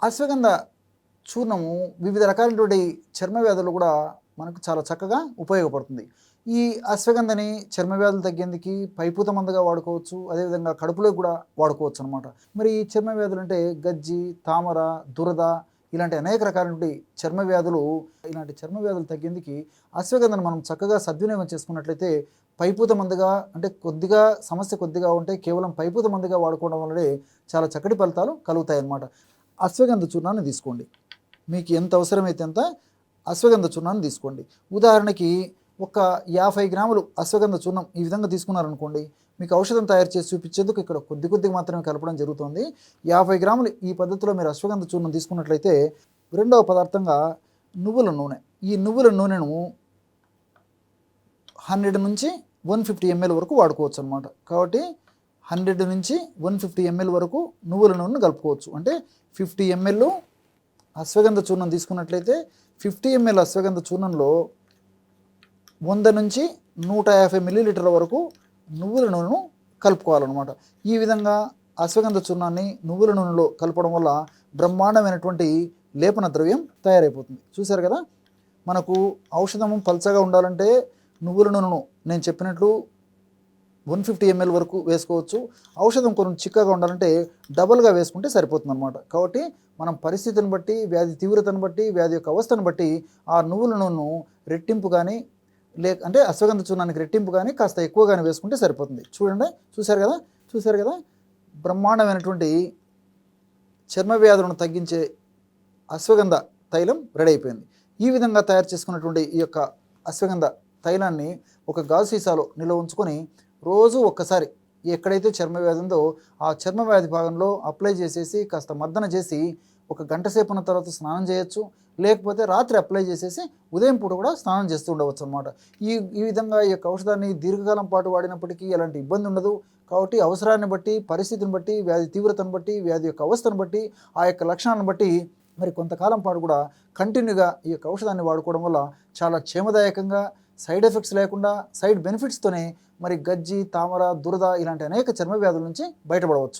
అశ్వగంధ చూర్ణము వివిధ రకాలైనటువంటి చర్మ వ్యాధులు కూడా మనకు చాలా చక్కగా ఉపయోగపడుతుంది. ఈ అశ్వగంధని చర్మ వ్యాధులు తగ్గేందుకు పైపూత మందుగా వాడుకోవచ్చు. అదేవిధంగా కడుపులో కూడా వాడుకోవచ్చు అనమాట. మరి ఈ చర్మ వ్యాధులు అంటే గజ్జి, తామర, దురద ఇలాంటి అనేక రకాలైనటువంటి చర్మ వ్యాధులు ఇలాంటి చర్మ వ్యాధులు తగ్గేందుకు అశ్వగంధను మనం చక్కగా సద్వినియోగం చేసుకున్నట్లయితే పైపూత మందుగా అంటే కొద్దిగా సమస్య కొద్దిగా ఉంటే కేవలం పైపూత మందుగా వాడుకోవడం వల్లనే చాలా చక్కటి ఫలితాలు కలుగుతాయి అన్నమాట. అశ్వగంధ చూర్ణాన్ని తీసుకోండి. మీకు ఎంత అవసరమైతే అంత అశ్వగంధ చూర్ణాన్ని తీసుకోండి. ఉదాహరణకి ఒక 50 గ్రాములు అశ్వగంధ చూర్ణం ఈ విధంగా తీసుకున్నారనుకోండి, మీకు ఔషధం తయారు చేసి చూపించేందుకు ఇక్కడ కొద్దిగా మాత్రమే కలపడం జరుగుతుంది. 50 గ్రాములు ఈ పద్ధతిలో మీరు అశ్వగంధ చూర్ణం తీసుకున్నట్లయితే రెండవ పదార్థంగా నువ్వుల నూనె. ఈ నువ్వుల నూనెను 100 నుంచి 150 ml వరకు వాడుకోవచ్చు అనమాట. కాబట్టి 100 నుంచి 150 ml వరకు నువ్వుల నూనెను కలుపుకోవచ్చు. అంటే 50 ml అశ్వగంధ చూర్ణం తీసుకున్నట్లయితే 50 ml అశ్వగంధ చూర్ణంలో 100 నుంచి 150 మిల్లీలీటర్ల వరకు నువ్వుల నూనెను కలుపుకోవాలన్నమాట. ఈ విధంగా అశ్వగంధ చూర్ణాన్ని నువ్వుల నూనెలో కలపడం వల్ల బ్రహ్మాండమైనటువంటి లేపన ద్రవ్యం తయారైపోతుంది. చూశారు కదా, మనకు ఔషధము పల్చగా ఉండాలంటే నువ్వుల నూనెను నేను చెప్పినట్లు 150 ml వరకు వేసుకోవచ్చు. ఔషధం కొంచెం చిక్కగా ఉండాలంటే డబల్గా వేసుకుంటే సరిపోతుంది అనమాట. కాబట్టి మనం పరిస్థితిని బట్టి, వ్యాధి తీవ్రతను బట్టి, వ్యాధి యొక్క అవస్థను బట్టి ఆ నువ్వుల నూనెను రెట్టింపు కానీ అంటే అశ్వగంధ చూర్ణానికి రెట్టింపు కానీ కాస్త ఎక్కువగానే వేసుకుంటే సరిపోతుంది. చూడండి, చూశారు కదా బ్రహ్మాండమైనటువంటి చర్మ వ్యాధులను తగ్గించే అశ్వగంధ తైలం రెడీ అయిపోయింది. ఈ విధంగా తయారు చేసుకున్నటువంటి ఈ యొక్క అశ్వగంధ తైలాన్ని ఒక గాజు సీసాలో నిల్వ ఉంచుకొని రోజు ఒక్కసారి ఎక్కడైతే చర్మ వ్యాధి ఉందో ఆ చర్మ వ్యాధి భాగంలో అప్లై చేసేసి కాస్త మర్దన చేసి ఒక గంట సేపు ఉన్న తర్వాత స్నానం చేయొచ్చు. లేకపోతే రాత్రి అప్లై చేసేసి ఉదయం పూట కూడా స్నానం చేస్తూ ఉండవచ్చు అనమాట. ఈ విధంగా ఈ యొక్క ఔషధాన్ని దీర్ఘకాలం పాటు వాడినప్పటికీ ఎలాంటి ఇబ్బంది ఉండదు. కాబట్టి అవసరాన్ని బట్టి, పరిస్థితిని బట్టి, వ్యాధి తీవ్రతను బట్టి, వ్యాధి యొక్క అవస్థను బట్టి, ఆ యొక్క లక్షణాలను బట్టి మరి కొంతకాలం పాటు కూడా కంటిన్యూగా ఈ యొక్క ఔషధాన్ని వాడుకోవడం వల్ల చాలా క్షేమదాయకంగా, సైడ్ ఎఫెక్ట్స్ లేకుండా, సైడ్ బెనిఫిట్స్తోనే మరి గజ్జి, తామర, దురద ఇలాంటి అనేక చర్మ వ్యాధుల నుంచి బయటపడవచ్చు.